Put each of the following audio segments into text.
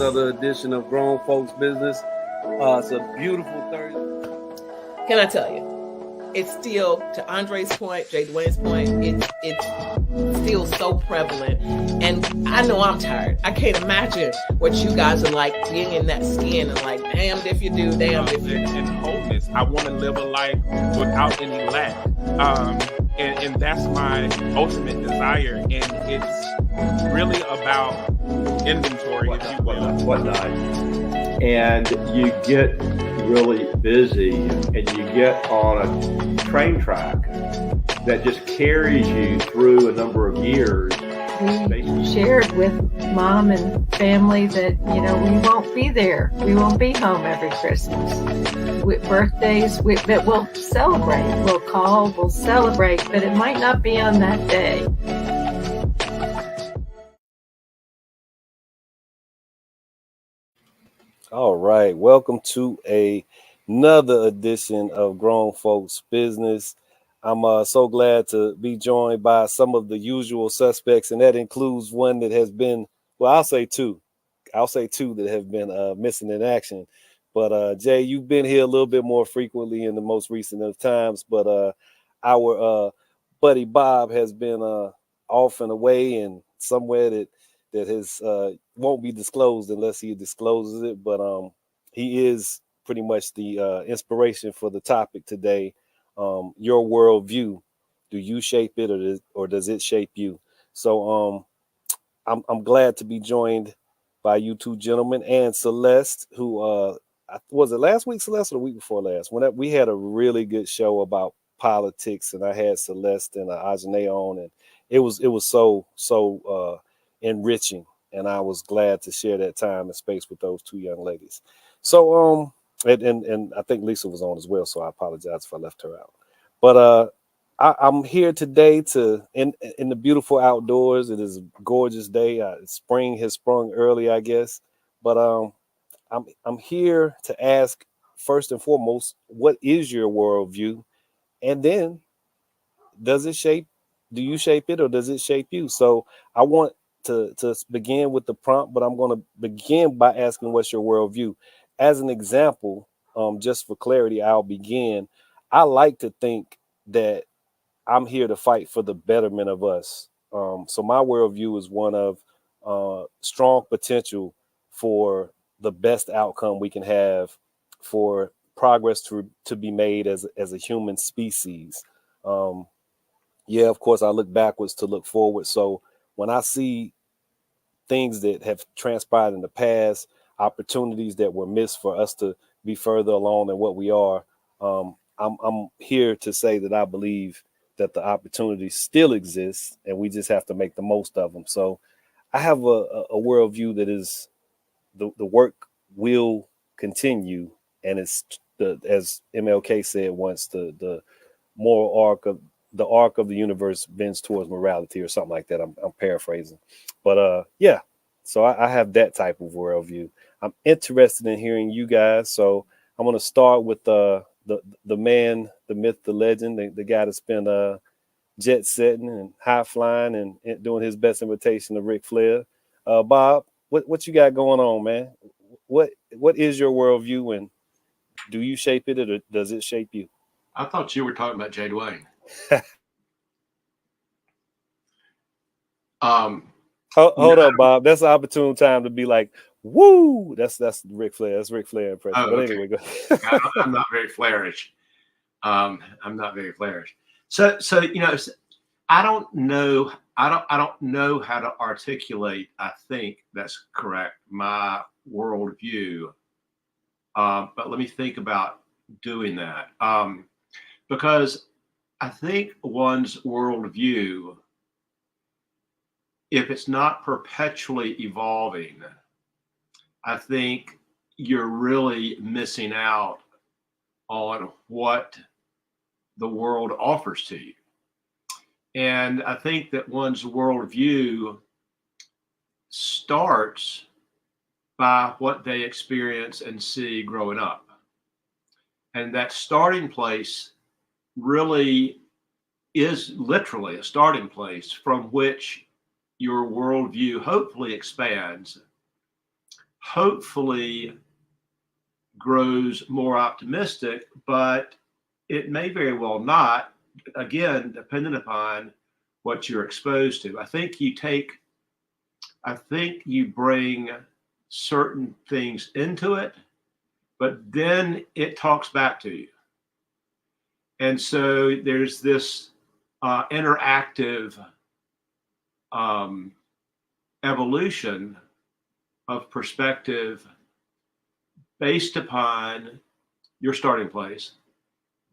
another edition of Grown Folks Business. It's a beautiful Thursday. Can I tell you? It's still, to Andre's point, Jay Dwayne's point, it's still so prevalent. And I know I'm tired. I can't imagine what you guys are like being in that skin and like, damned if you do, damned if you don't. And wholeness. I want to live a life without any lack. And that's my ultimate desire. And it's really about inventory, if you will. Whatnot. And you get really busy and you get on a train track that just carries you through a number of years. We shared with mom and family that, we won't be there. We won't be home every Christmas. With birthdays that we'll celebrate. We'll call, we'll celebrate, but it might not be on that day. All right. Welcome to another edition of Grown Folks Business. I'm so glad to be joined by some of the usual suspects, and that includes one that has been, I'll say two that have been missing in action. But Jay, you've been here a little bit more frequently in the most recent of times, but our buddy Bob has been off and away and somewhere that his won't be disclosed unless he discloses it. But he is pretty much the inspiration for the topic today. Your worldview, do you shape it or does it shape you? So I'm glad to be joined by you two gentlemen and Celeste, who was it last week, Celeste, or the week before last? When we had a really good show about politics, and I had Celeste and Ajane on, and it was so enriching, and I was glad to share that time and space with those two young ladies. So and I think Lisa was on as well, so I apologize if I left her out. But I'm here today in the beautiful outdoors. It is a gorgeous day. Spring has sprung early, I guess. But I'm here to ask, first and foremost, what is your worldview? And then do you shape it or does it shape you? So I want to begin with the prompt, but I'm going to begin by asking, what's your worldview? As an example, just for clarity, I'll begin. I like to think that I'm here to fight for the betterment of us. So my worldview is one of strong potential for the best outcome we can have for progress to be made as a human species. Yeah, of course, I look backwards to look forward. So when I see things that have transpired in the past, opportunities that were missed for us to be further along than what we are, I'm here to say that I believe that the opportunities still exist and we just have to make the most of them. So I have a worldview that is the work will continue, and it's as MLK said once, the moral arc of the universe bends towards morality or something like that. I'm paraphrasing, but yeah. So I have that type of worldview. I'm interested in hearing you guys. So I'm going to start with the man, the myth, the legend, the guy that's been jet setting and high flying and doing his best imitation of Ric Flair. Bob, what you got going on, man? What is your worldview, and do you shape it or does it shape you? I thought you were talking about Jay Dwayne. Hold up, Bob. That's an opportune time to be like, woo! That's Ric Flair. That's Ric Flair impression. Oh, but okay. Anyway, go. I'm not very Flairish. I'm not very Flairish. So I don't know. I don't know how to articulate. I think that's correct. My worldview. But let me think about doing that. Because I think one's worldview, if it's not perpetually evolving, I think you're really missing out on what the world offers to you. And I think that one's worldview starts by what they experience and see growing up. And that starting place really is literally a starting place from which your worldview hopefully expands, hopefully grows more optimistic, but it may very well not, again, dependent upon what you're exposed to. I think you bring certain things into it, but then it talks back to you. And so there's this interactive evolution of perspective based upon your starting place,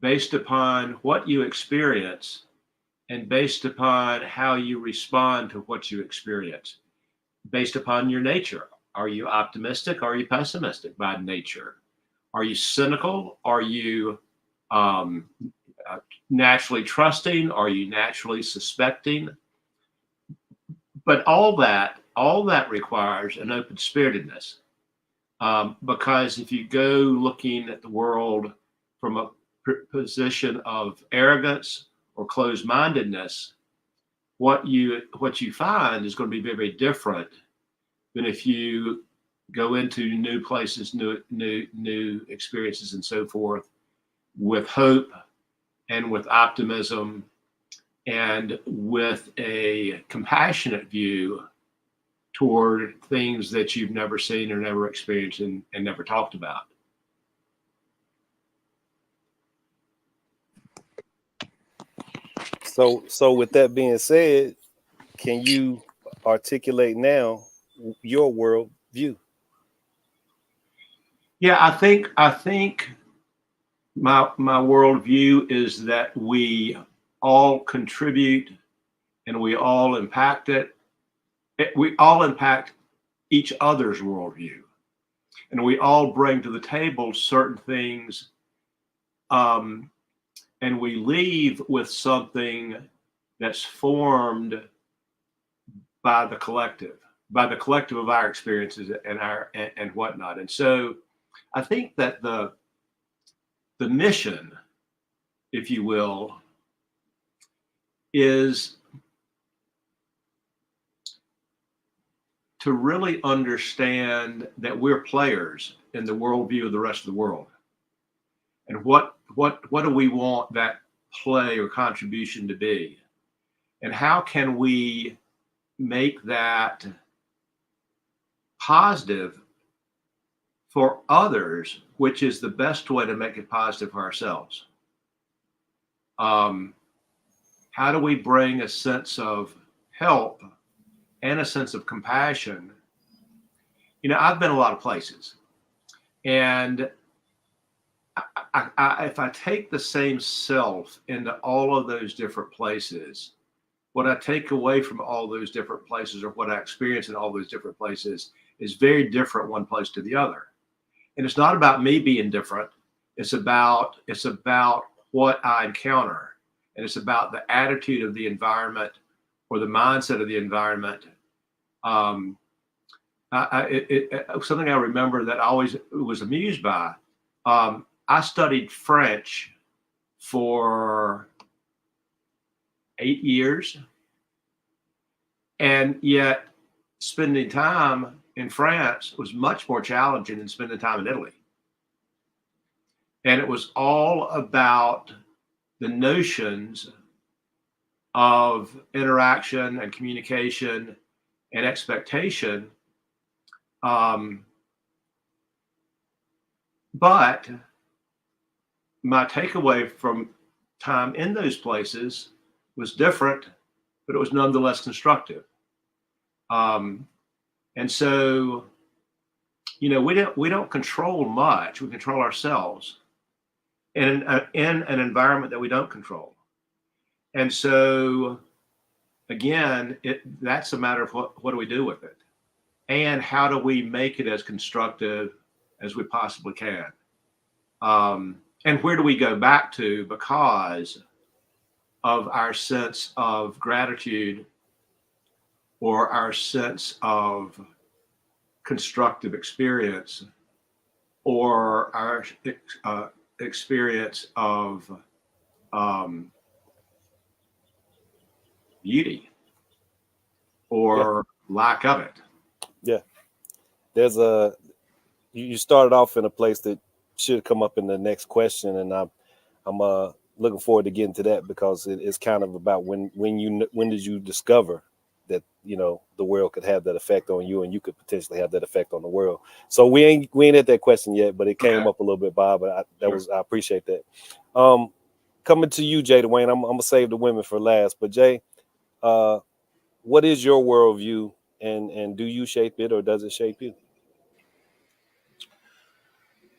based upon what you experience, and based upon how you respond to what you experience, based upon your nature. Are you optimistic? Are you pessimistic by nature? Are you cynical? Are you naturally trusting? Are you naturally suspecting? But all that requires an open spiritedness, because if you go looking at the world from a position of arrogance or closed-mindedness, what you find is going to be very, very different than if you go into new places, new experiences, and so forth, with hope and with optimism and with a compassionate view toward things that you've never seen or never experienced and never talked about. So with that being said, can you articulate now your world view? Yeah, I think my worldview is that we all contribute and we all impact it. We all impact each other's worldview, and we all bring to the table certain things, and we leave with something that's formed by the collective of our experiences and whatnot. And so I think that the mission, if you will, is to really understand that we're players in the worldview of the rest of the world. And what do we want that play or contribution to be? And how can we make that positive for others, which is the best way to make it positive for ourselves? How do we bring a sense of help and a sense of compassion? You know, I've been a lot of places, and if I take the same self into all of those different places, what I take away from all those different places, or what I experience in all those different places, is very different one place to the other. And it's not about me being different. It's about what I encounter. And it's about the attitude of the environment or the mindset of the environment. Something I remember that I always was amused by. I studied French for 8 years, and yet spending time in France was much more challenging than spending time in Italy. And it was all about the notions of interaction and communication and expectation. But my takeaway from time in those places was different, but it was nonetheless constructive. And so, you know, we don't control much. We control ourselves in an environment that we don't control. And so, again, that's a matter of what do we do with it, and how do we make it as constructive as we possibly can, and where do we go back to because of our sense of gratitude or our sense of constructive experience or our experience of beauty or lack of it. Yeah, there's a you started off in a place that should come up in the next question, and I'm looking forward to getting to that, because it's kind of about when did you discover that the world could have that effect on you, and you could potentially have that effect on the world. So we ain't at that question yet, but it came up a little bit, Bob. But I appreciate that. Coming to you, Jay Dwayne. I'm gonna save the women for last, but Jay, what is your worldview, and do you shape it, or does it shape you?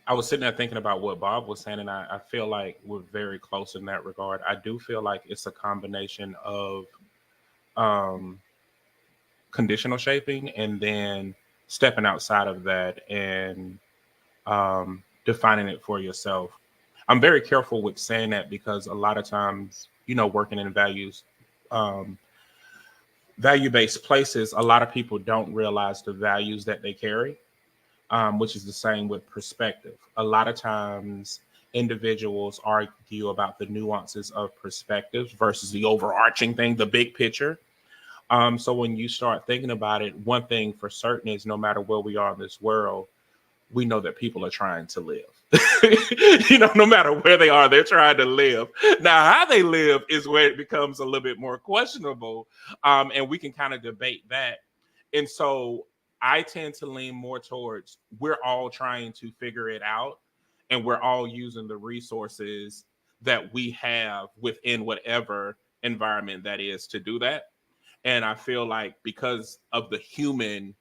I was sitting there thinking about what Bob was saying, and I feel like we're very close in that regard. I do feel like it's a combination of conditional shaping and then stepping outside of that and defining it for yourself. I'm very careful with saying that, because a lot of times, working in value-based places, a lot of people don't realize the values that they carry. Which is the same with perspective. A lot of times individuals argue about the nuances of perspectives versus the overarching thing, the big picture. So when you start thinking about it, one thing for certain is, no matter where we are in this world, we know that people are trying to live. No matter where they are, they're trying to live. Now, how they live is where it becomes a little bit more questionable. And we can kind of debate that. And so I tend to lean more towards, we're all trying to figure it out, and we're all using the resources that we have within whatever environment that is to do that. And I feel like, because of the human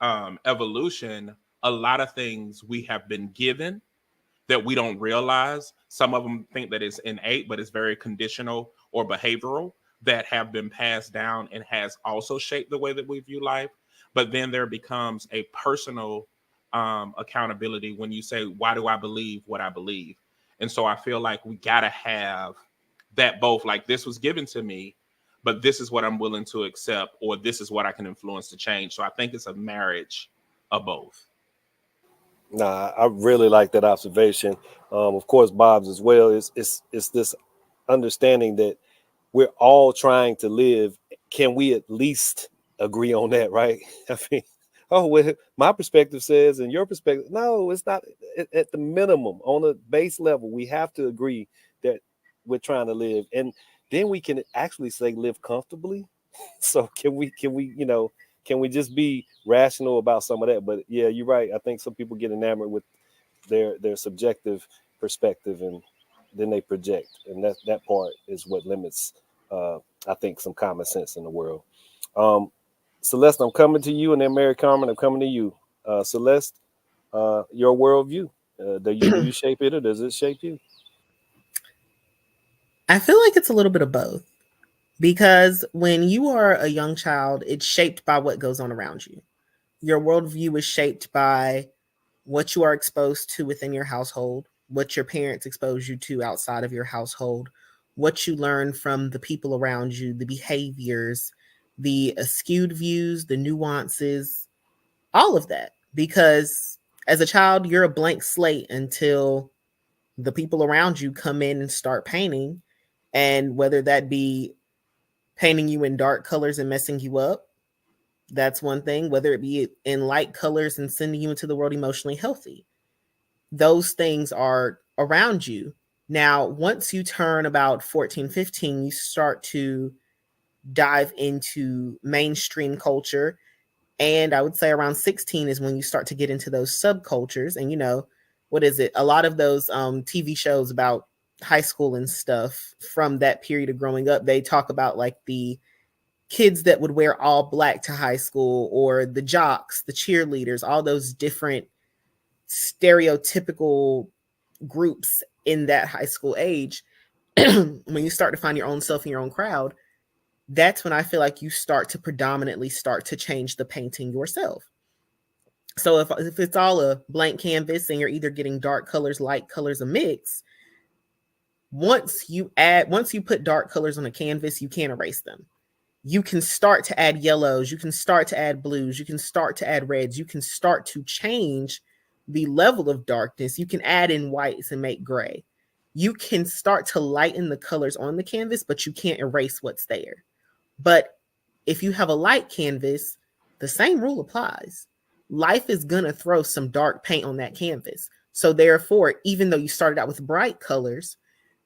evolution, a lot of things we have been given that we don't realize. Some of them think that it's innate, but it's very conditional or behavioral, that have been passed down and has also shaped the way that we view life. But then there becomes a personal accountability when you say, why do I believe what I believe? And so I feel like we got to have that both, like, this was given to me, but this is what I'm willing to accept, or this is what I can influence to change. So I think it's a marriage of both. Nah, I really like that observation. Of course, Bob's as well. It's this understanding that we're all trying to live. Can we at least agree on that, right? I mean, well, my perspective says, and your perspective, no, it's not. At the minimum, on a base level, we have to agree that we're trying to live, and then we can actually say live comfortably. So can we can we just be rational about some of that? But yeah, you're right. I think some people get enamored with their subjective perspective, and then they project, and that part is what limits I think some common sense in the world. Celeste, I'm coming to you, and then Mary Carmen, I'm coming to you. Celeste, your worldview, do you shape it, or does it shape you? I feel like it's a little bit of both, because when you are a young child, it's shaped by what goes on around you. Your worldview is shaped by what you are exposed to within your household, what your parents expose you to outside of your household, what you learn from the people around you, the behaviors, the skewed views, the nuances, all of that. Because as a child, you're a blank slate until the people around you come in and start painting. And whether that be painting you in dark colors and messing you up, that's one thing. Whether it be in light colors and sending you into the world emotionally healthy, those things are around you. Now, once you turn about 14, 15, you start to dive into mainstream culture. And I would say around 16 is when you start to get into those subcultures. And what is it? A lot of those TV shows about high school and stuff from that period of growing up, they talk about like the kids that would wear all black to high school, or the jocks, the cheerleaders, all those different stereotypical groups in that high school age. When you start to find your own self in your own crowd, that's when I feel like you start to predominantly start to change the painting yourself. So if it's all a blank canvas and you're either getting dark colors, light colors, a mix, once you put dark colors on a canvas, you can't erase them. You can start to add yellows, you can start to add blues, you can start to add reds, you can start to change the level of darkness. You can add in whites and make gray. You can start to lighten the colors on the canvas, but you can't erase what's there. But if you have a light canvas, the same rule applies. life is going to throw some dark paint on that canvas. So therefore, even though you started out with bright colors,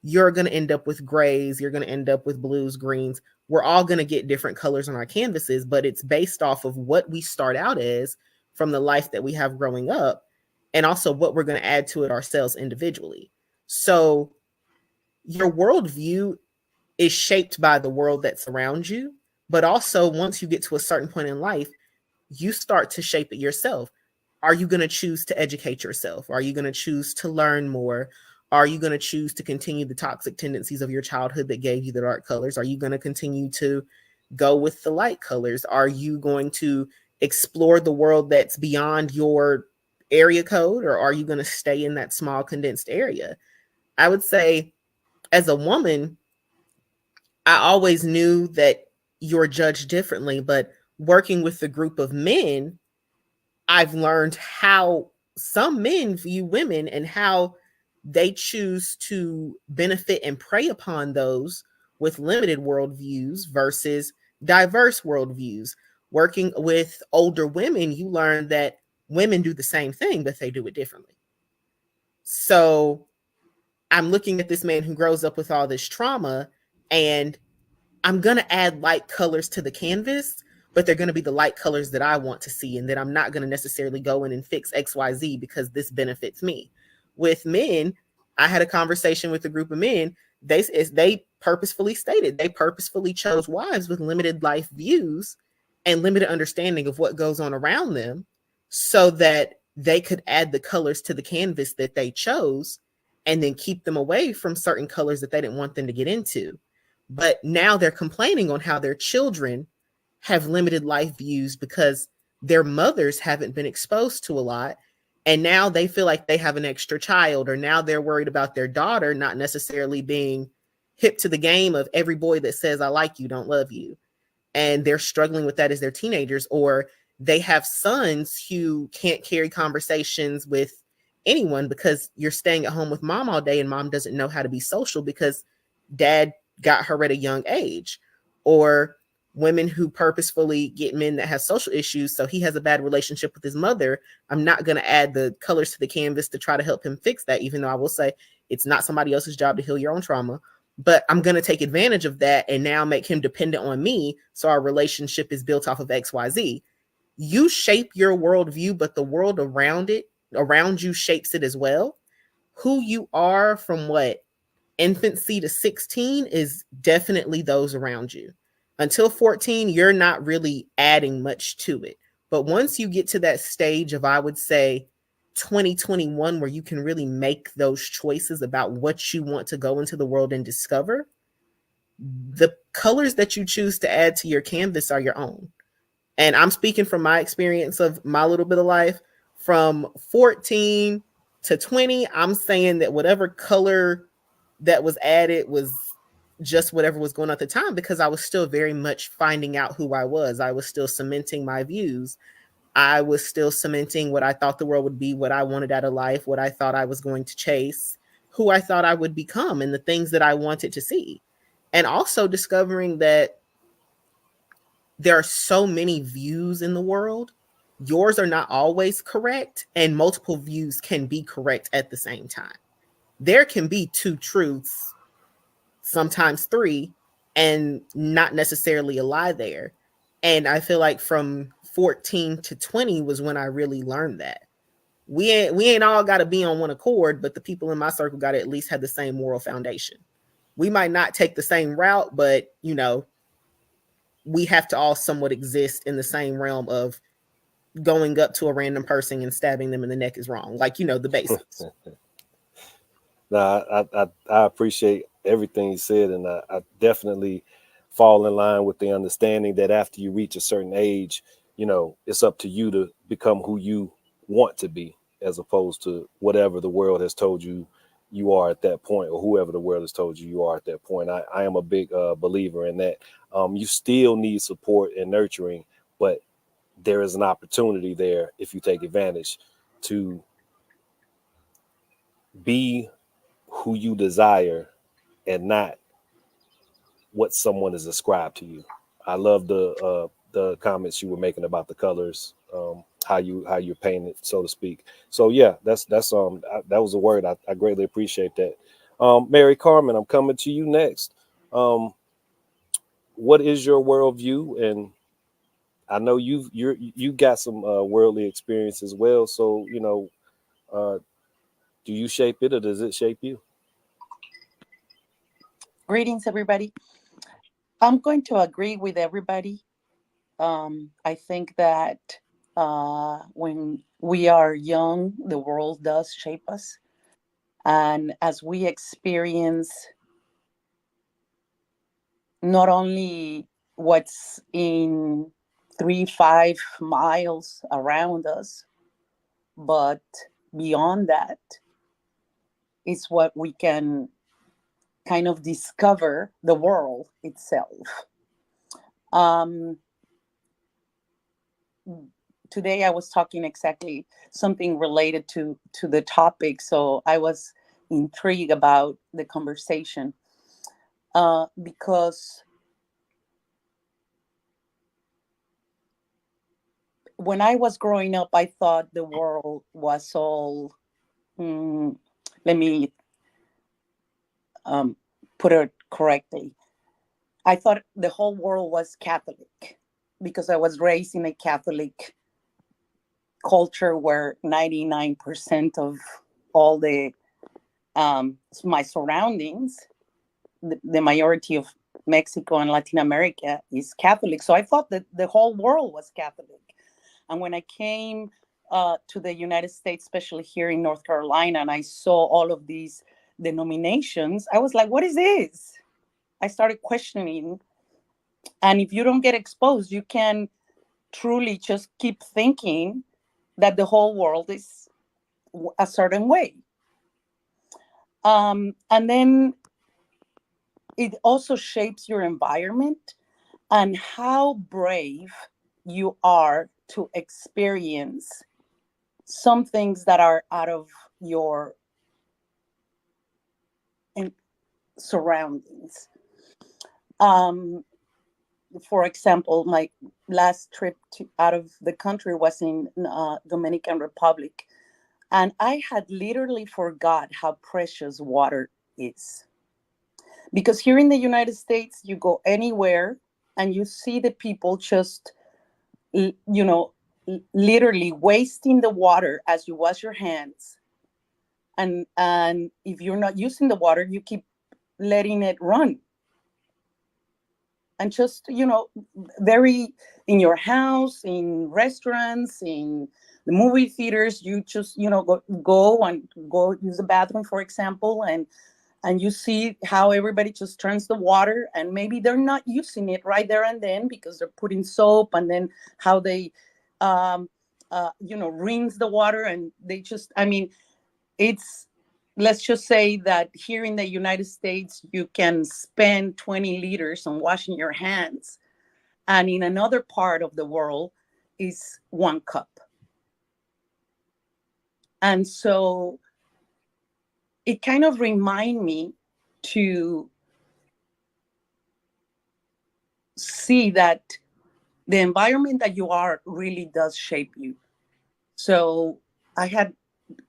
you're going to end up with grays, you're going to end up with blues, greens. We're all going to get different colors on our canvases, but it's based off of what we start out as from the life that we have growing up, and also what we're going to add to it ourselves individually. So your worldview is shaped by the world that surrounds you, but also once you get to a certain point in life, you start to shape it yourself. Are you going to choose to educate yourself? Are you going to choose to learn more? Are you going to choose to continue the toxic tendencies of your childhood that gave you the dark colors? Are you going to continue to go with the light colors? Are you going to explore the world that's beyond your area code, or are you going to stay in that small condensed area? I would say, as a woman, I always knew that you're judged differently, but working with a group of men, I've learned how some men view women and how they choose to benefit and prey upon those with limited worldviews versus diverse worldviews. Working with older women, you learn that women do the same thing, but they do it differently. So I'm looking at this man who grows up with all this trauma, and I'm going to add light colors to the canvas, but they're going to be the light colors that I want to see. And that I'm not going to necessarily go in and fix XYZ because this benefits me. With men, I had a conversation with a group of men. They purposefully stated, they purposefully chose wives with limited life views and limited understanding of what goes on around them so that they could add the colors to the canvas that they chose and then keep them away from certain colors that they didn't want them to get into. But now they're complaining on how their children have limited life views because their mothers haven't been exposed to a lot. And now they feel like they have an extra child, or now they're worried about their daughter not necessarily being hip to the game of every boy that says, I like you, don't love you. And they're struggling with that as they're teenagers, or they have sons who can't carry conversations with anyone because you're staying at home with mom all day and mom doesn't know how to be social because dad got her at a young age. Or women who purposefully get men that have social issues, so he has a bad relationship with his mother. I'm not going to add the colors to the canvas to try to help him fix that, even though I will say it's not somebody else's job to heal your own trauma. But I'm going to take advantage of that and now make him dependent on me, so our relationship is built off of XYZ. You shape your worldview, but the world around you shapes it as well. Who you are from infancy to 16 is definitely those around you. Until 14, you're not really adding much to it. But once you get to that stage of, I would say, 2021, where you can really make those choices about what you want to go into the world and discover, the colors that you choose to add to your canvas are your own. And I'm speaking from my experience of my little bit of life. From 14 to 20, I'm saying that whatever color that was added was just whatever was going on at the time, because I was still very much finding out who I was. I was still cementing my views. I was still cementing what I thought the world would be, what I wanted out of life, what I thought I was going to chase, who I thought I would become, and the things that I wanted to see. And also discovering that there are so many views in the world. Yours are not always correct, and multiple views can be correct at the same time. There can be two truths, sometimes three, and not necessarily a lie there. And I feel like from 14 to 20 was when I really learned that. We ain't all got to be on one accord, but the people in my circle got to at least have the same moral foundation. We might not take the same route, but we have to all somewhat exist in the same realm of going up to a random person and stabbing them in the neck is wrong. Like, the basics. No, I appreciate everything you said, and I definitely fall in line with the understanding that after you reach a certain age, it's up to you to become who you want to be, as opposed to whatever the world has told you you are at that point, or whoever the world has told you you are at that point. I am a big believer in that. You still need support and nurturing, but there is an opportunity there if you take advantage to be who you desire and not what someone has ascribed to you. I love the comments you were making about the colors. how you're paying it, so to speak. So yeah, that was a word. I greatly appreciate that. Mary Carmen, I'm coming to you next. What is your worldview? And I know you got some worldly experience as well. So do you shape it or does it shape you? Greetings, everybody. I'm going to agree with everybody. I think that when we are young, the world does shape us. And as we experience not only what's in 3-5 miles around us, but beyond that, it's what we can kind of discover the world itself. Today I was talking exactly something related to the topic, so I was intrigued about the conversation because when I was growing up, I thought the world was all, let me put it correctly. I thought the whole world was Catholic because I was raised in a Catholic culture where 99% of all the my surroundings, the majority of Mexico and Latin America is Catholic. So I thought that the whole world was Catholic. And when I came to the United States, especially here in North Carolina, and I saw all of these denominations, I was like, what is this? I started questioning. And if you don't get exposed, you can truly just keep thinking that the whole world is a certain way. And then it also shapes your environment and how brave you are to experience some things that are out of your surroundings. For example, my last trip out of the country was in Dominican Republic. And I had literally forgot how precious water is. Because here in the United States, you go anywhere and you see the people just, literally wasting the water as you wash your hands. And if you're not using the water, you keep letting it run. And just, very in your house, in restaurants, in the movie theaters, you just, go use the bathroom, for example, and you see how everybody just turns the water, and maybe they're not using it right there and then because they're putting soap, and then how they, rinse the water, and they just, let's just say that here in the United States, you can spend 20 liters on washing your hands. And in another part of the world is 1 cup. And so it kind of reminds me to see that the environment that you are really does shape you. So I had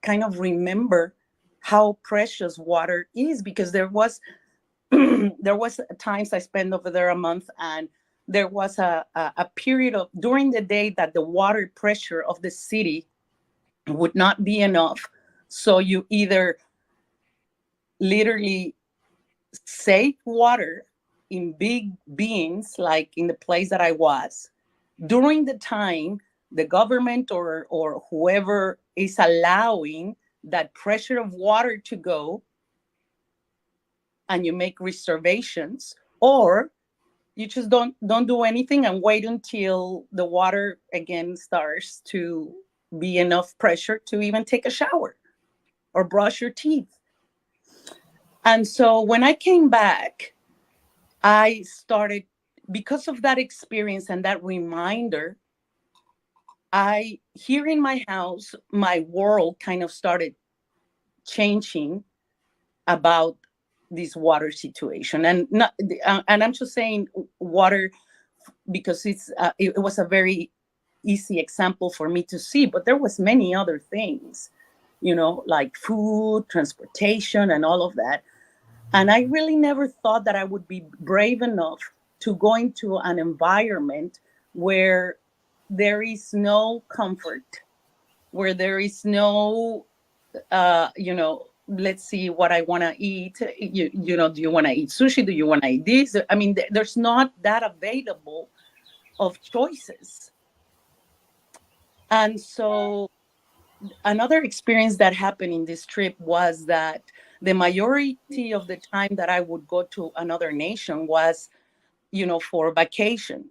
kind of remember how precious water is, because there was times I spent over there a month, and there was a period of during the day that the water pressure of the city would not be enough. So you either literally save water in big bins, like in the place that I was, during the time the government or whoever is allowing that pressure of water to go, and you make reservations, or you just don't do anything and wait until the water again starts to be enough pressure to even take a shower or brush your teeth. And so when I came back, I started, because of that experience and that reminder, here in my house, my world kind of started changing about this water situation. And I'm just saying water because it was a very easy example for me to see, but there was many other things, like food, transportation, and all of that. And I really never thought that I would be brave enough to go into an environment where there is no comfort, where there is no, let's see what I want to eat. Do you want to eat sushi? Do you want to eat this? I mean, there's not that available of choices. And so another experience that happened in this trip was that the majority of the time that I would go to another nation was, for vacation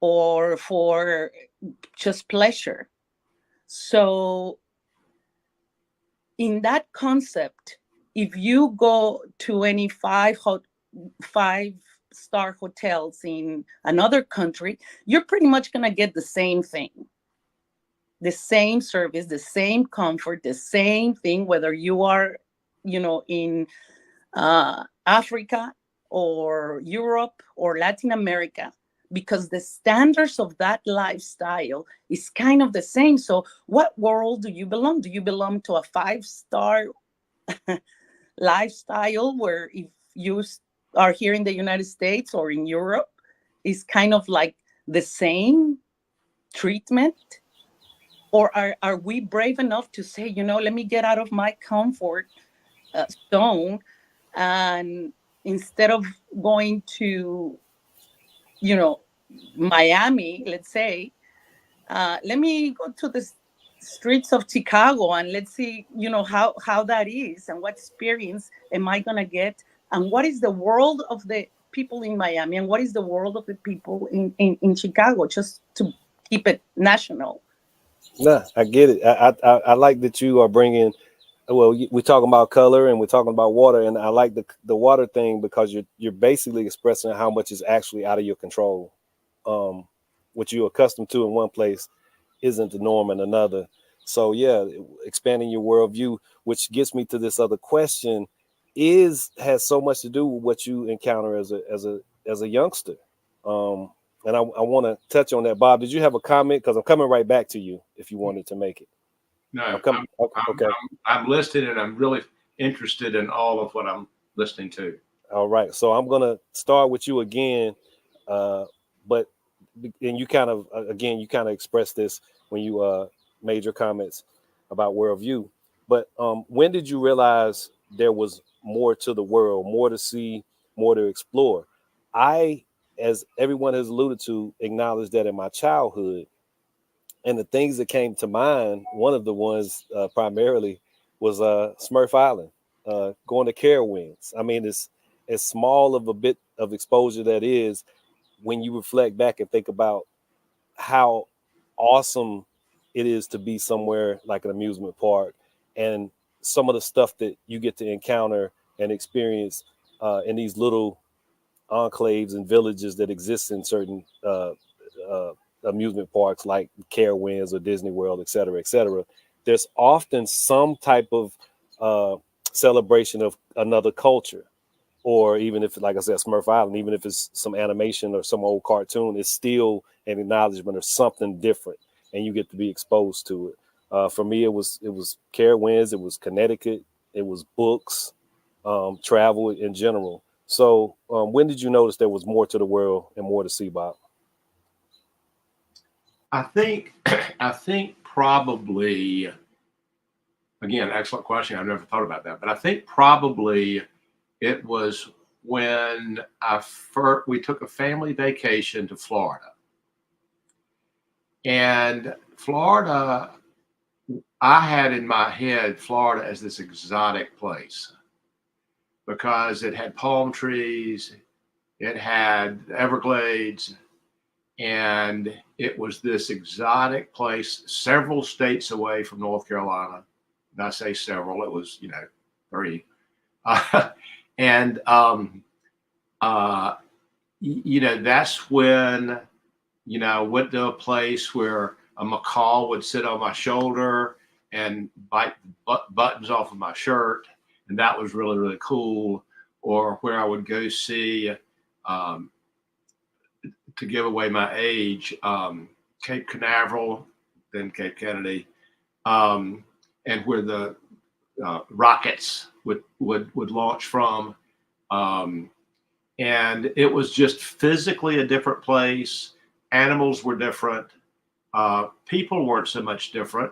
or for just pleasure. So in that concept, if you go to any five-star hotels in another country, you're pretty much going to get the same thing. The same service, the same comfort, the same thing, whether you are, in Africa or Europe or Latin America, because the standards of that lifestyle is kind of the same. So what world do you belong? Do you belong to a 5-star lifestyle where if you are here in the United States or in Europe, is kind of like the same treatment? Or are we brave enough to say, let me get out of my comfort zone, and instead of going to, Miami, let's say, let me go to the streets of Chicago and let's see, how that is and what experience am I going to get, and what is the world of the people in Miami and what is the world of the people in Chicago, just to keep it national. Nah, I get it. I like that you are bringing. Well, we're talking about color and we're talking about water, and I like the water thing because you're basically expressing how much is actually out of your control. What you're accustomed to in one place isn't the norm in another. So yeah, expanding your worldview, which gets me to this other question, has so much to do with what you encounter as a youngster. And I want to touch on that. Bob, did you have a comment? Because I'm coming right back to you if you wanted to make it. No, okay. I'm listening, and I'm really interested in all of what I'm listening to. All right. So I'm going to start with you again. But you kind of expressed this when you made your comments about worldview. But when did you realize there was more to the world, more to see, more to explore? I, as everyone has alluded to, acknowledge that in my childhood, and the things that came to mind, one of the ones primarily was Smurf Island, going to Carowinds. I mean, it's as small of a bit of exposure that is, when you reflect back and think about how awesome it is to be somewhere like an amusement park, and some of the stuff that you get to encounter and experience in these little enclaves and villages that exist in certain amusement parks like Carowinds or Disney World, et cetera, et cetera. There's often some type of celebration of another culture, or even if, like I said, Smurf Island, even if it's some animation or some old cartoon, it's still an acknowledgement of something different, and you get to be exposed to it. For me, it was Carowinds, it was Connecticut, it was books, travel in general. So when did you notice there was more to the world and more to see, Bob? I think probably, again, excellent question. I've never thought about that, but I think probably it was when we took a family vacation to Florida. And Florida, I had in my head Florida as this exotic place because it had palm trees, it had Everglades, and it was this exotic place several states away from North Carolina. And I say several, it was, 3. And that's when, I went to a place where a macaw would sit on my shoulder and bite buttons off of my shirt. And that was really, really cool. Or where I would go see, to give away my age, Cape Canaveral, then Cape Kennedy, and where the rockets would launch from. And it was just physically a different place. Animals were different. People weren't so much different,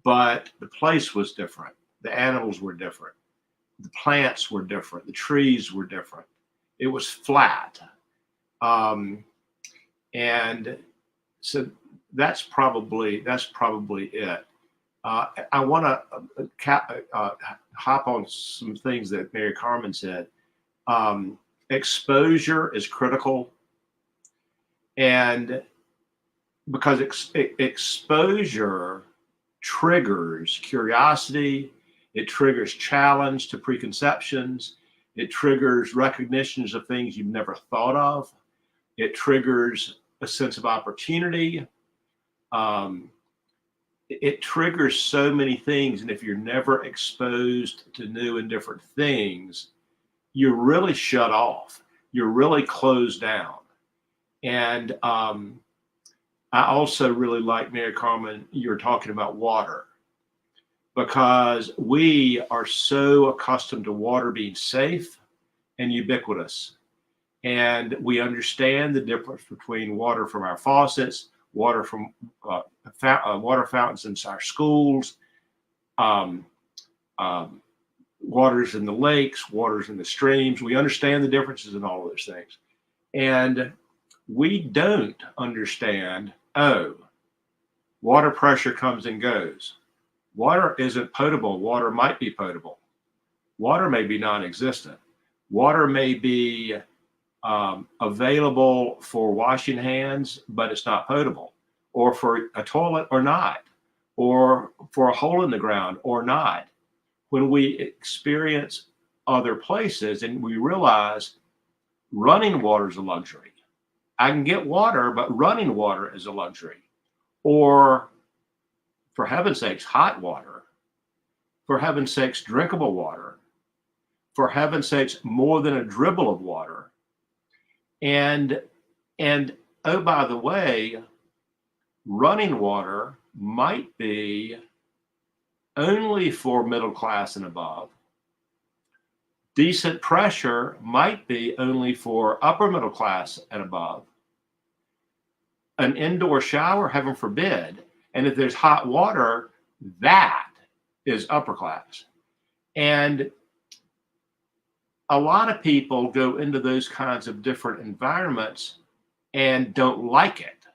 but the place was different. The animals were different. The plants were different. The trees were different. It was flat. And so that's probably it. I want to hop on some things that Mary Carmen said. Exposure is critical, and because exposure triggers curiosity, it triggers challenge to preconceptions, it triggers recognitions of things you've never thought of, it triggers a sense of opportunity. It triggers so many things, and if you're never exposed to new and different things, you're really shut off. You're really closed down. And I also really like, Mary Carmen, you're talking about water, because we are so accustomed to water being safe and ubiquitous. And we understand the difference between water from our faucets, water from water fountains in our schools, waters in the lakes, waters in the streams. We understand the differences in all of those things. And we don't understand, water pressure comes and goes. Water isn't potable. Water might be potable. Water may be non-existent. Water may be available for washing hands, but it's not potable, or for a toilet or not, or for a hole in the ground or not. When we experience other places and we realize running water is a luxury. I can get water, but running water is a luxury. Or, for heaven's sakes, hot water. For heaven's sakes, drinkable water. For heaven's sakes, more than a dribble of water. And oh, by the way, running water might be only for middle class and above. Decent pressure might be only for upper middle class and above. An indoor shower, heaven forbid. And if there's hot water, that is upper class. And a lot of people go into those kinds of different environments and don't like it.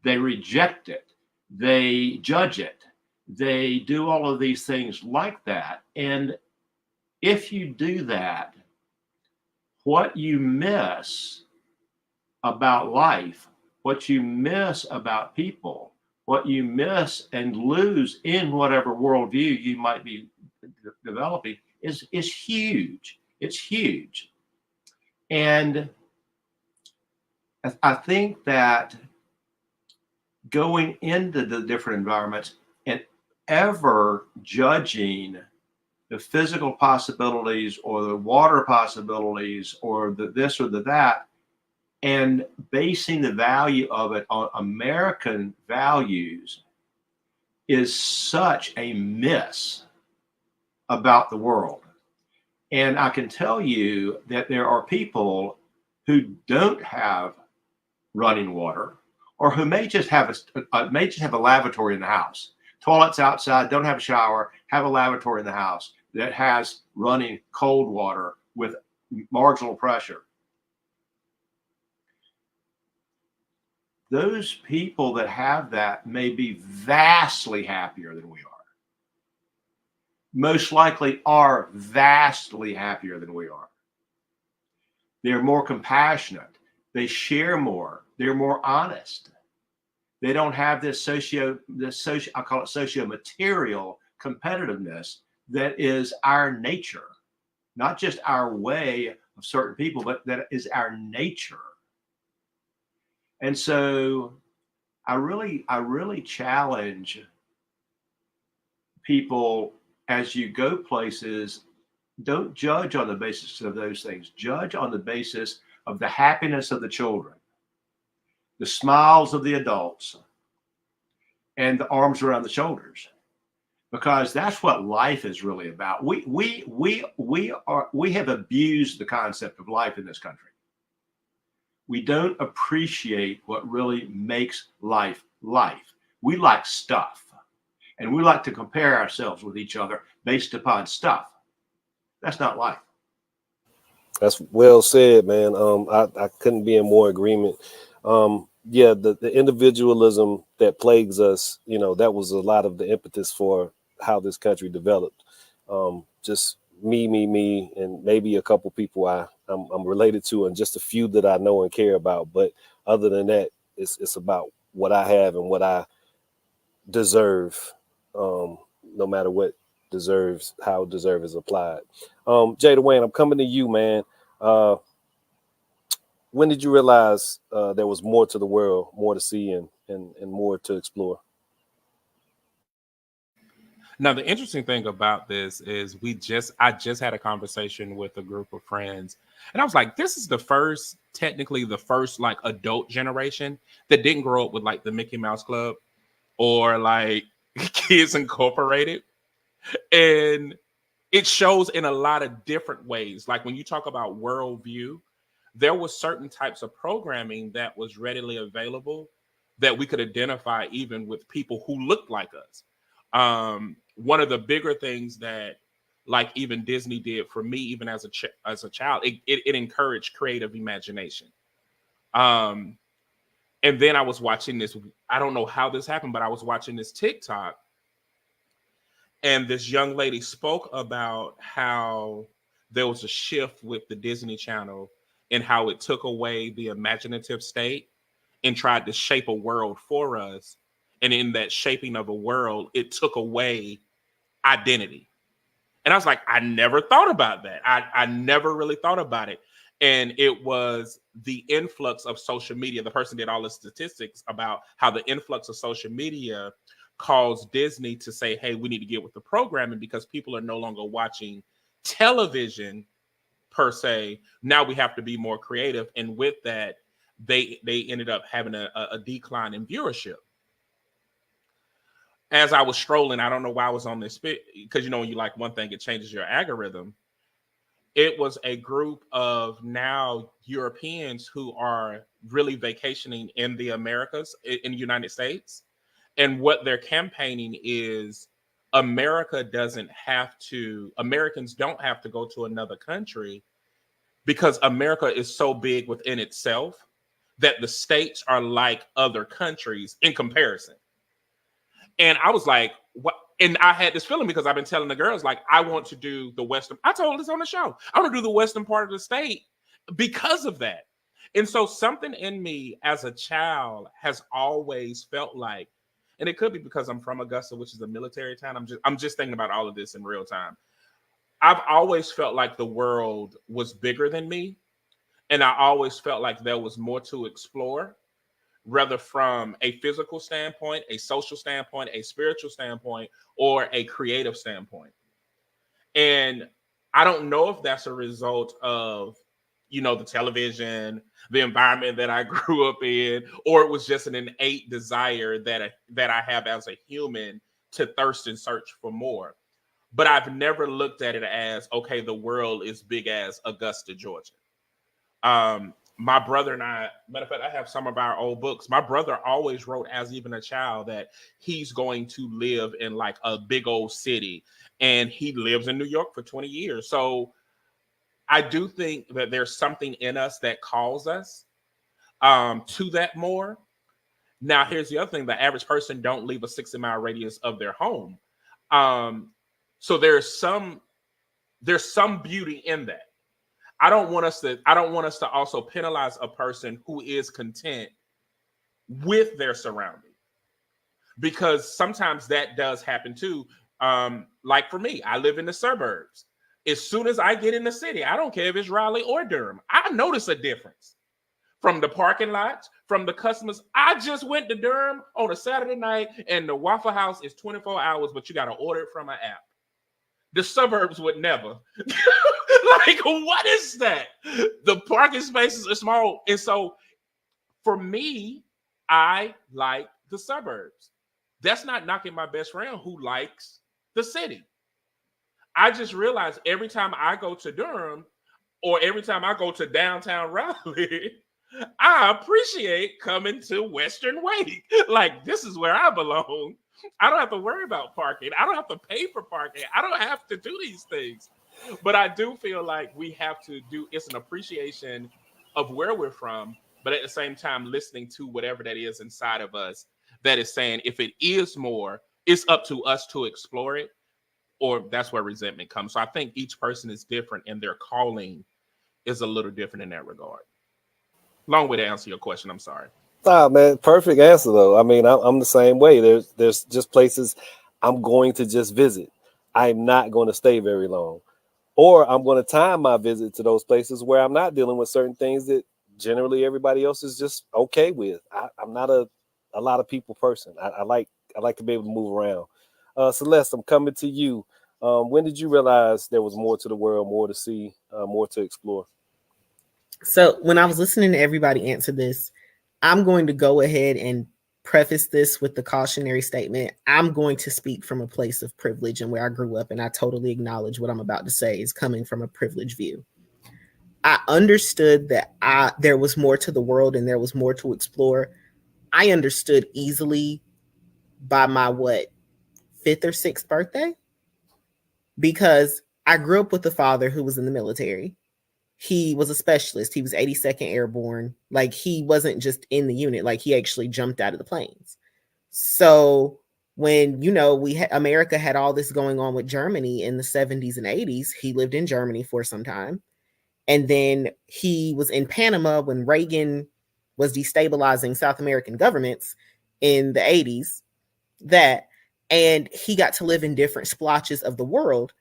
They reject it. They judge it. They do all of these things like that. And if you do that, what you miss about life, what you miss about people, what you miss and lose in whatever worldview you might be developing is huge. It's huge. And I think that going into the different environments and ever judging the physical possibilities or the water possibilities or the this or the that, and basing the value of it on American values is such a miss about the world. And I can tell you that there are people who don't have running water, or who may just have a lavatory in the house. Toilets outside, don't have a shower, have a lavatory in the house that has running cold water with marginal pressure. Those people that have that may be vastly happier than we are. Most likely are vastly happier than we are. They're more compassionate. They share more. They're more honest. They don't have this I call it socio-material competitiveness that is our nature, not just our way of certain people, but that is our nature. And so I really challenge people as you go places, don't judge on the basis of those things. Judge on the basis of the happiness of the children, the smiles of the adults, and the arms around the shoulders, because that's what life is really about. We have abused the concept of life in this country. We don't appreciate what really makes life life. We like stuff, and we like to compare ourselves with each other based upon stuff. That's not life. That's well said, man. I couldn't be in more agreement. Yeah, the individualism that plagues us, you know, that was a lot of the impetus for how this country developed. Just me, and maybe a couple people I'm related to, and just a few that I know and care about. But other than that, it's about what I have and what I deserve, no matter what deserves, how deserve is applied. Jay Dwayne, I'm coming to you, man. When did you realize there was more to the world, more to see, and more to explore? Now, the interesting thing about this is I just had a conversation with a group of friends, and I was like, this is technically the first like adult generation that didn't grow up with like the Mickey Mouse Club or like Kids Incorporated. And it shows in a lot of different ways. Like when you talk about worldview, there was certain types of programming that was readily available that we could identify even with people who looked like us. One of the bigger things that like even Disney did for me, even as a child, it encouraged creative imagination. And then I was watching this, I don't know how this happened, but I was watching this TikTok, and this young lady spoke about how there was a shift with the Disney Channel and how it took away the imaginative state and tried to shape a world for us. And in that shaping of a world, it took away identity. And I was like, I never thought about that. I never really thought about it. And it was the influx of social media. The person did all the statistics about how the influx of social media caused Disney to say, hey, we need to get with the programming because people are no longer watching television per se. Now we have to be more creative. And with that, they ended up having a decline in viewership. As I was strolling, I don't know why I was on this, because you know, when you like one thing, it changes your algorithm. It was a group of now Europeans who are really vacationing in the Americas, in the United States. And what they're campaigning is Americans don't have to go to another country because America is so big within itself that the states are like other countries in comparison. And I was like, what? And I had this feeling because I've been telling the girls, like, I want to do the Western. I told this on the show. I want to do the Western part of the state because of that. And so something in me as a child has always felt like, and it could be because I'm from Augusta, which is a military town. I'm just thinking about all of this in real time. I've always felt like the world was bigger than me. And I always felt like there was more to explore, whether from a physical standpoint, a social standpoint, a spiritual standpoint, or a creative standpoint. And I don't know if that's a result of, you know, the television, the environment that I grew up in, or it was just an innate desire that I have as a human to thirst and search for more. But I've never looked at it as, okay, the world is big as Augusta, Georgia. My brother and I, matter of fact, I have some of our old books. My brother always wrote as even a child that he's going to live in like a big old city, and he lives in New York for 20 years. So I do think that there's something in us that calls us to that more. Now, here's the other thing. The average person don't leave a 60-mile radius of their home. So there's some beauty in that. I don't want us to also penalize a person who is content with their surrounding, because sometimes that does happen too. Like for me, I live in the suburbs. As soon as I get in the city, I don't care if it's Raleigh or Durham, I notice a difference from the parking lots, from the customers. I just went to Durham on a Saturday night, and the Waffle House is 24 hours, but you got to order it from an app. The suburbs would never. Like, what is that? The parking spaces are small. And so for me, I like the suburbs. That's not knocking my best friend who likes the city. I just realized every time I go to Durham or every time I go to downtown Raleigh, I appreciate coming to Western Wake. Like, this is where I belong. I don't have to worry about parking. I don't have to pay for parking. I don't have to do these things. But I do feel like we have to do, it's an appreciation of where we're from, but at the same time, listening to whatever that is inside of us that is saying, if it is more, it's up to us to explore it, or that's where resentment comes. So I think each person is different and their calling is a little different in that regard. Long way to answer your question. I'm sorry. Ah, man, perfect answer though. I mean, I'm the same way. There's just places I'm going to just visit. I'm not going to stay very long, or I'm going to time my visit to those places where I'm not dealing with certain things that generally everybody else is just okay with. I'm not a lot of people person. I like to be able to move around. Celeste, I'm coming to you. When did you realize there was more to the world, more to see, more to explore? So when I was listening to everybody answer this, I'm going to go ahead and preface this with the cautionary statement. I'm going to speak from a place of privilege and where I grew up, and I totally acknowledge what I'm about to say is coming from a privileged view. I understood that there was more to the world and there was more to explore. I understood easily by my, 5th or 6th birthday? Because I grew up with a father who was in the military. He was a specialist. He was 82nd Airborne. Like, he wasn't just in the unit. Like, he actually jumped out of the planes. So when, America had all this going on with Germany in the 70s and 80s, he lived in Germany for some time. And then he was in Panama when Reagan was destabilizing South American governments in the 80s. And he got to live in different splotches of the world.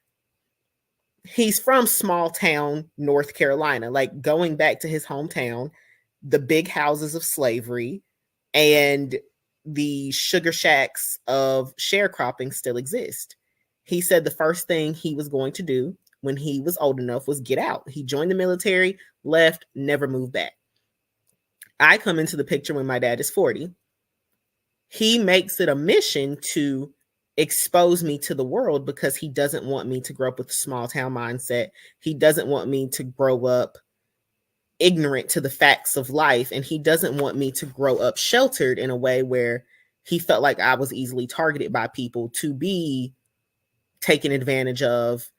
He's from small town North Carolina, like going back to his hometown, the big houses of slavery and the sugar shacks of sharecropping still exist. He said the first thing he was going to do when he was old enough was get out. He joined the military, left, never moved back. I come into the picture when my dad is 40. He makes it a mission to expose me to the world because he doesn't want me to grow up with a small town mindset. He doesn't want me to grow up ignorant to the facts of life. And he doesn't want me to grow up sheltered in a way where he felt like I was easily targeted by people to be taken advantage of,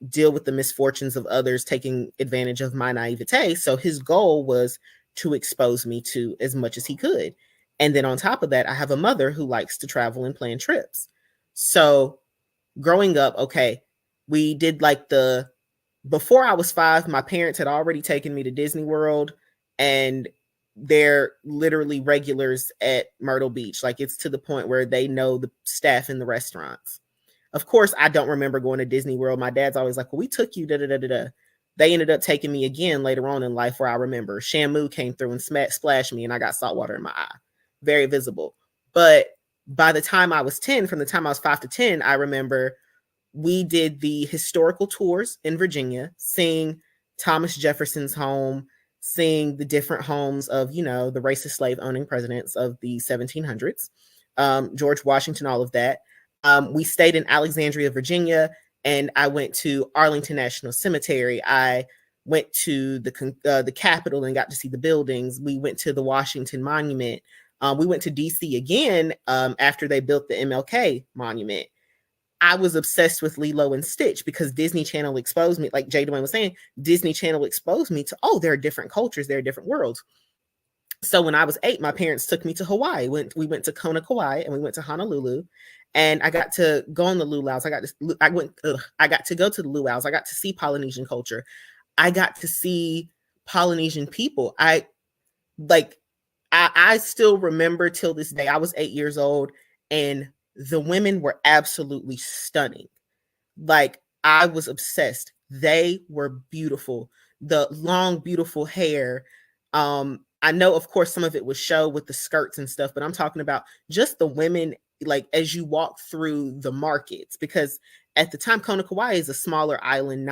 deal with the misfortunes of others taking advantage of my naivete. So his goal was to expose me to as much as he could. And then on top of that, I have a mother who likes to travel and plan trips. So growing up, we did before I was 5, my parents had already taken me to Disney World, and they're literally regulars at Myrtle Beach. Like, it's to the point where they know the staff in the restaurants. Of course, I don't remember going to Disney World. My dad's always like, well, we took you, da-da-da-da-da. They ended up taking me again later on in life where I remember Shamu came through and splashed me and I got salt water in my eye. Very visible. But by the time I was 10, from the time I was 5 to 10, I remember we did the historical tours in Virginia, seeing Thomas Jefferson's home, seeing the different homes of, the racist slave owning presidents of the 1700s, George Washington, all of that. We stayed in Alexandria, Virginia, and I went to Arlington National Cemetery. I went to the Capitol and got to see the buildings. We went to the Washington Monument. We went to DC again after they built the MLK monument. I was obsessed with Lilo and Stitch because Disney Channel exposed me, like Jay Dwayne was saying, Disney Channel exposed me to, there are different cultures, there are different worlds. So when I was 8, my parents took me to Hawaii. We went to Kona, Kauai, and we went to Honolulu. And I got to go on the luau's. I got to go to the luau's. I got to see Polynesian culture. I got to see Polynesian people. I still remember till this day, I was 8 years old and the women were absolutely stunning. Like, I was obsessed. They were beautiful. The long, beautiful hair. I know, of course, some of it was show with the skirts and stuff, but I'm talking about just the women, like, as you walk through the markets, because at the time, Kona, Kauai is a smaller island,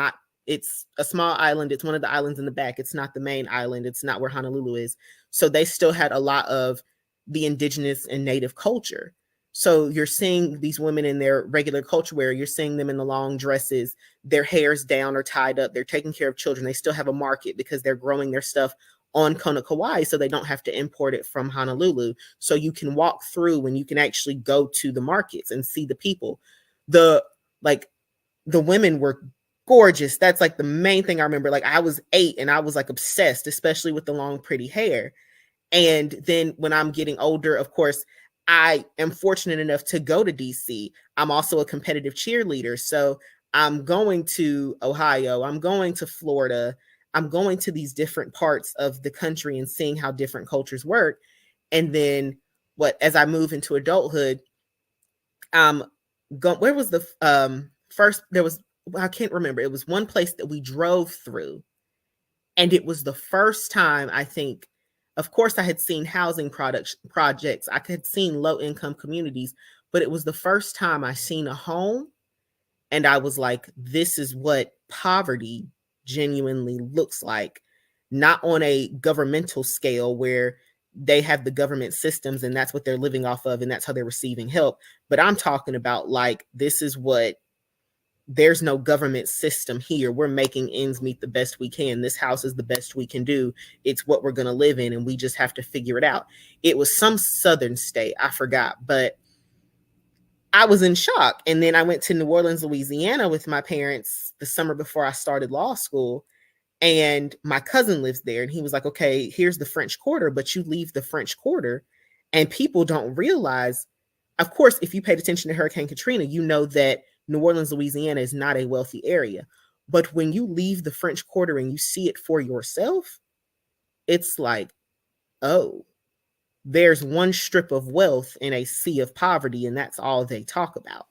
it's a small island. It's one of the islands in the back. It's not the main island. It's not where Honolulu is. So they still had a lot of the indigenous and native culture. So you're seeing these women in their regular culture wear, you're seeing them in the long dresses, their hair's down or tied up, they're taking care of children. They still have a market because they're growing their stuff on Kona, Kauai, so they don't have to import it from Honolulu. So you can walk through and you can actually go to the markets and see the people. The women were gorgeous. That's like the main thing I remember. Like I was 8 and I was like obsessed, especially with the long, pretty hair. And then when I'm getting older, of course, I am fortunate enough to go to DC. I'm also a competitive cheerleader. So I'm going to Ohio, I'm going to Florida, I'm going to these different parts of the country and seeing how different cultures work. And then as I move into adulthood, where was the first, I can't remember. It was one place that we drove through. And it was the first time, I think, of course, I had seen housing projects. I had seen low income communities, but it was the first time I seen a home. And I was like, this is what poverty genuinely looks like, not on a governmental scale where they have the government systems and that's what they're living off of and that's how they're receiving help. But I'm talking about like, this is what, there's no government system here. We're making ends meet the best we can. This house is the best we can do. It's what we're going to live in and we just have to figure it out. It was some southern state, I forgot, but I was in shock. And then I went to New Orleans, Louisiana with my parents the summer before I started law school. And my cousin lives there. And he was like, okay, here's the French Quarter, but you leave the French Quarter and people don't realize, of course, if you paid attention to Hurricane Katrina, you know that New Orleans, Louisiana is not a wealthy area. But when you leave the French Quarter and you see it for yourself, it's like, oh, there's one strip of wealth in a sea of poverty, and that's all they talk about.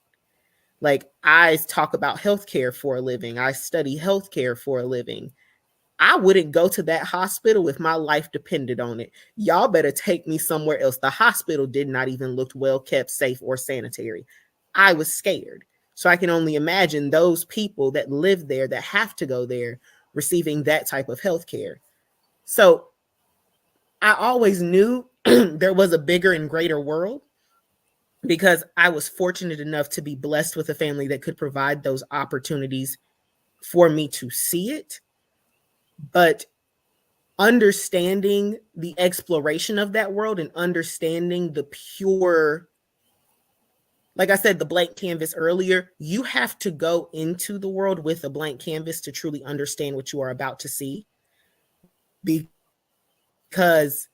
Like, I talk about healthcare for a living. I study healthcare for a living. I wouldn't go to that hospital if my life depended on it. Y'all better take me somewhere else. The hospital did not even look well kept, safe, or sanitary. I was scared. So I can only imagine those people that live there, that have to go there, receiving that type of health care. So I always knew there was a bigger and greater world because I was fortunate enough to be blessed with a family that could provide those opportunities for me to see it. But understanding the exploration of that world and understanding the pure, like I said, the blank canvas earlier, you have to go into the world with a blank canvas to truly understand what you are about to see. Because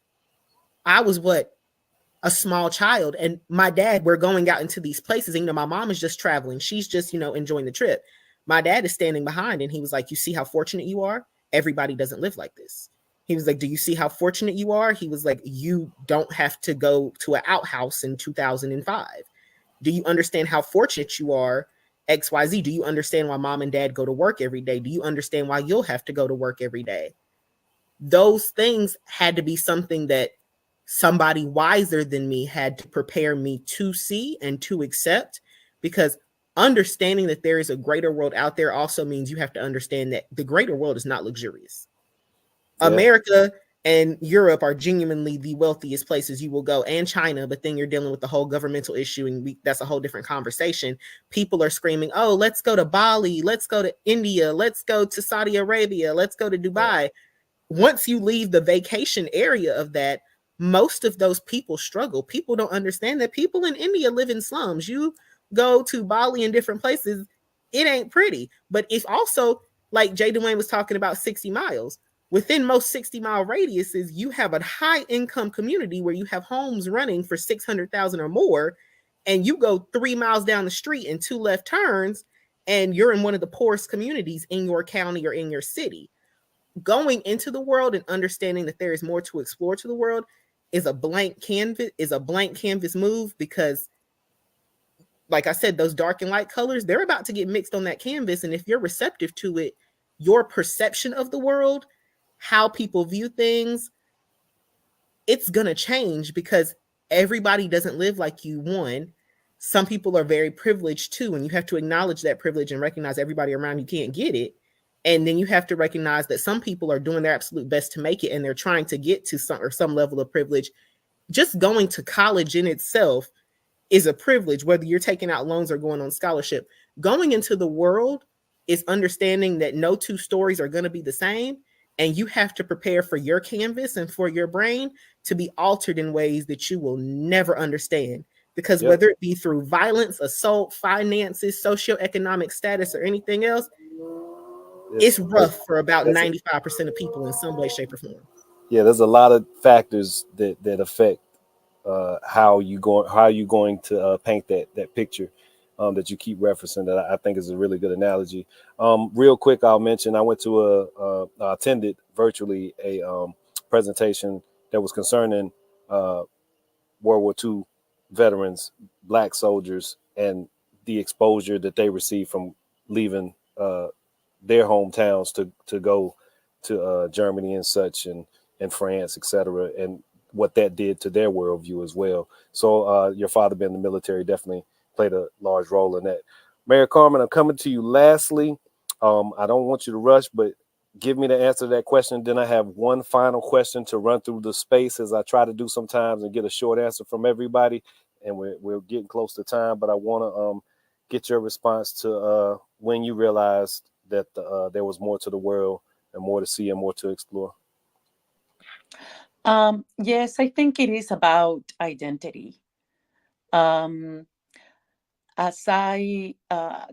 I was a small child, and my dad, we're going out into these places. And, my mom is just traveling. She's just, enjoying the trip. My dad is standing behind and he was like, you see how fortunate you are? Everybody doesn't live like this. He was like, do you see how fortunate you are? He was like, you don't have to go to an outhouse in 2005. Do you understand how fortunate you are? XYZ. Do you understand why mom and dad go to work every day? Do you understand why you'll have to go to work every day? Those things had to be something that somebody wiser than me had to prepare me to see and to accept, because understanding that there is a greater world out there also means you have to understand that the greater world is not luxurious. Yeah. America and Europe are genuinely the wealthiest places you will go, and China, but then you're dealing with the whole governmental issue, and that's a whole different conversation. People are screaming, oh, let's go to Bali, let's go to India, let's go to Saudi Arabia, let's go to Dubai. Once you leave the vacation area of that, most of those people struggle. People don't understand that people in India live in slums. You go to Bali and different places, it ain't pretty. But if also, like Jay Dwayne was talking about 60 miles, within most 60-mile radiuses, you have a high income community where you have homes running for 600,000 or more, and you go 3 miles down the street and 2 left turns, and you're in one of the poorest communities in your county or in your city. Going into the world and understanding that there is more to explore to the world is a blank canvas move, because like I said, those dark and light colors, they're about to get mixed on that canvas. And if you're receptive to it, your perception of the world, how people view things, it's going to change, because everybody doesn't live like you. One, some people are very privileged too, and you have to acknowledge that privilege and recognize everybody around you can't get it. And then you have to recognize that some people are doing their absolute best to make it, and they're trying to get to some level of privilege. Just going to college in itself is a privilege, whether you're taking out loans or going on scholarship. Going into the world is understanding that no two stories are going to be the same. And you have to prepare for your canvas and for your brain to be altered in ways that you will never understand. Because whether it be through violence, assault, finances, socioeconomic status, or anything else, it's rough for about 95% of people in some way, shape, or form. Yeah, there's a lot of factors that affect how you going to paint that picture that you keep referencing. That I think is a really good analogy. Real quick, I'll mention I went to attended virtually a presentation that was concerning World War II veterans, Black soldiers, and the exposure that they received from leaving their hometowns to go to Germany and such, and France, etc., and what that did to their worldview as well. So your father being in the military definitely played a large role in that. Mayor Carmen, I'm coming to you lastly. I don't want you to rush, but give me the answer to that question. Then I have one final question to run through the space, as I try to do sometimes, and get a short answer from everybody. And we're getting close to time, but I want to get your response to when you realized that there was more to the world and more to see and more to explore. Yes, I think it is about identity. As I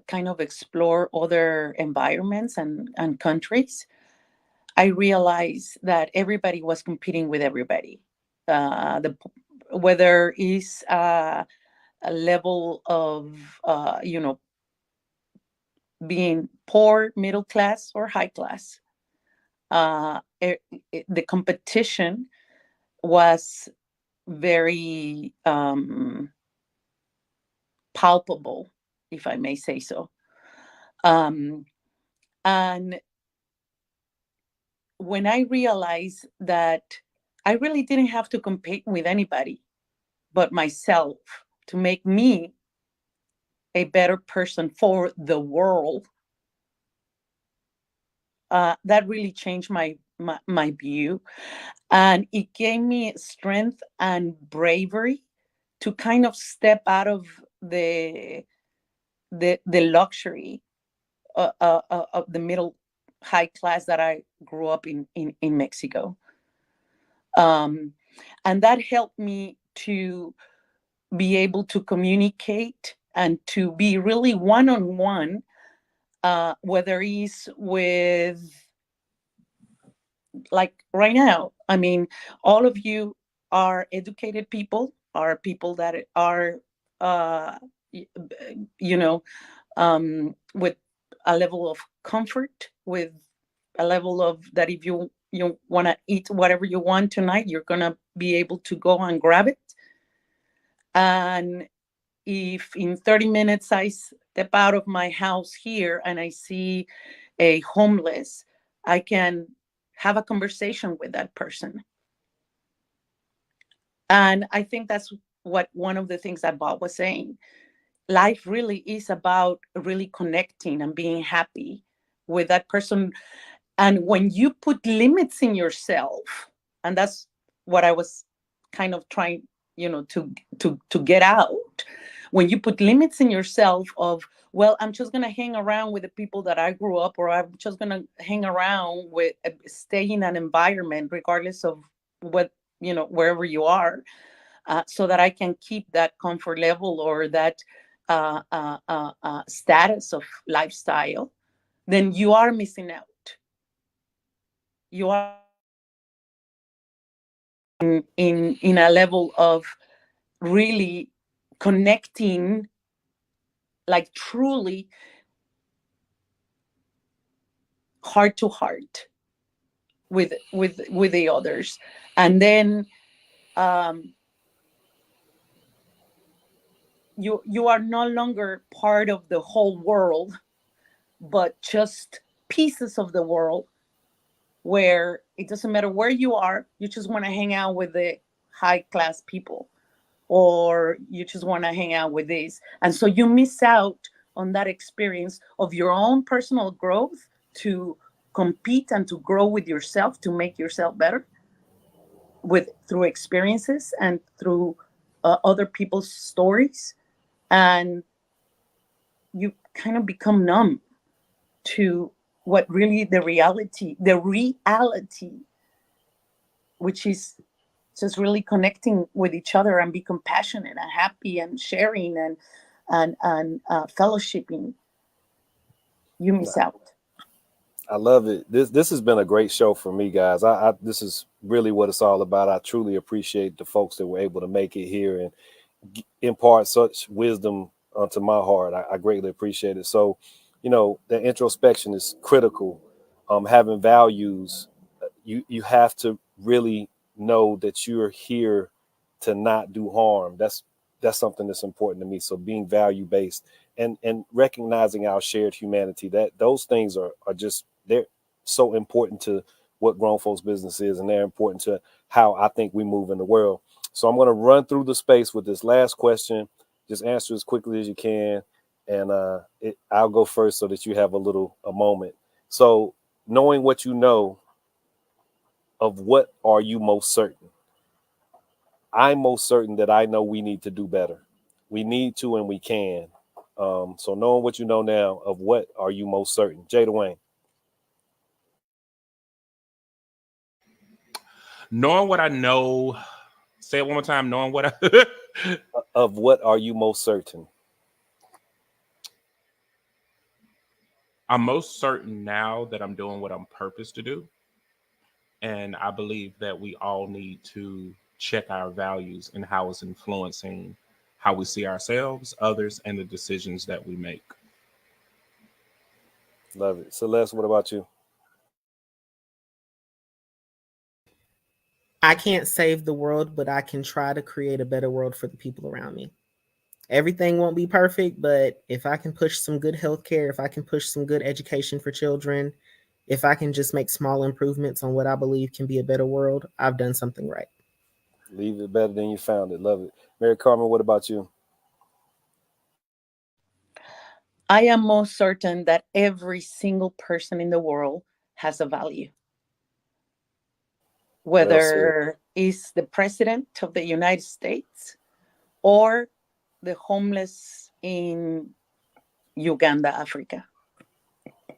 kind of explore other environments and countries, I realized that everybody was competing with everybody. Whether it's a level of, being poor, middle class, or high class. The competition was very palpable, if I may say so. And when I realized that I really didn't have to compete with anybody but myself to make me a better person for the world, that really changed my view, and it gave me strength and bravery to kind of step out of the luxury of the middle high class that I grew up in Mexico, and that helped me to be able to communicate and to be really one-on-one, whether it's with, like right now, I mean, all of you are educated people, are people that are, with a level of comfort, with a level of that if you want to eat whatever you want tonight, you're going to be able to go and grab it. And if in 30 minutes I step out of my house here and I see a homeless, I can have a conversation with that person. And I think that's what one of the things that Bob was saying. Life really is about really connecting and being happy with that person. And when you put limits in yourself, and that's what I was kind of trying, to get out. When you put limits in yourself of, well, I'm just going to hang around with the people that I grew up, or I'm just going to hang around with, stay in an environment, regardless of what, wherever you are, so that I can keep that comfort level or that status of lifestyle, then you are missing out. You are in a level of really connecting, like truly heart to heart with the others. And then you are no longer part of the whole world, but just pieces of the world, where it doesn't matter where you are, you just want to hang out with the high class people, or you just want to hang out with these. And so you miss out on that experience of your own personal growth, to compete and to grow with yourself, to make yourself better through experiences and through other people's stories, and you kind of become numb to what really the reality, which is just really connecting with each other and be compassionate and happy and sharing and fellowshipping. You miss out. I love it. This has been a great show for me, guys. This is really what it's all about. I truly appreciate the folks that were able to make it here and impart such wisdom onto my heart. I greatly appreciate it. So, you know, the introspection is critical. Having values, you have to really know that you're here to not do harm. That's something that's important to me. So being value based and recognizing our shared humanity, that those things are just, they're so important to what Grown Folks Business is, and they're important to how I think we move in the world. So I'm going to run through the space with this last question. Just answer as quickly as you can, and I'll go first so that you have a moment. So, knowing what you know, of what are you most certain? I'm most certain that I know we need to do better. We need to, and we can. So knowing what you know now, of what are you most certain? Jay Dwayne. Knowing what I know, say it one more time, knowing what I of what are you most certain? I'm most certain now that I'm doing what I'm purposed to do. And I believe that we all need to check our values and how it's influencing how we see ourselves, others, and the decisions that we make. Love it. Celeste, what about you? I can't save the world, but I can try to create a better world for the people around me. Everything won't be perfect, but if I can push some good healthcare, if I can push some good education for children, if I can just make small improvements on what I believe can be a better world, I've done something right. Leave it better than you found it. Love it. Mary Carmen, what about you? I am most certain that every single person in the world has a value. Whether it's the president of the United States or the homeless in Uganda, Africa.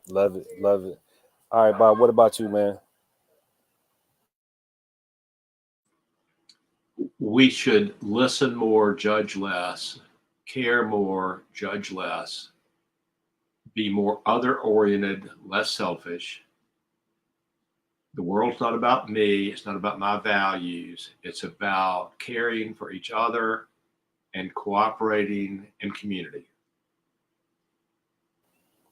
Love it. Love it. All right, Bob, what about you, man? We should listen more, judge less, care more, judge less, be more other-oriented, less selfish. The world's not about me. It's not about my values. It's about caring for each other and cooperating in community.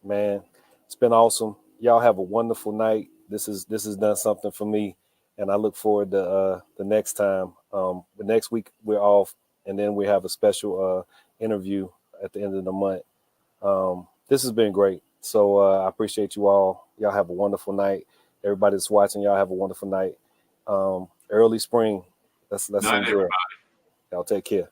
Man, it's been awesome. Y'all have a wonderful night. This has done something for me, and I look forward to the next time. The next week we're off, and then we have a special interview at the end of the month. This has been great. So I appreciate you all. Y'all have a wonderful night. Everybody that's watching, y'all have a wonderful night. Early spring. Let's enjoy. Y'all take care.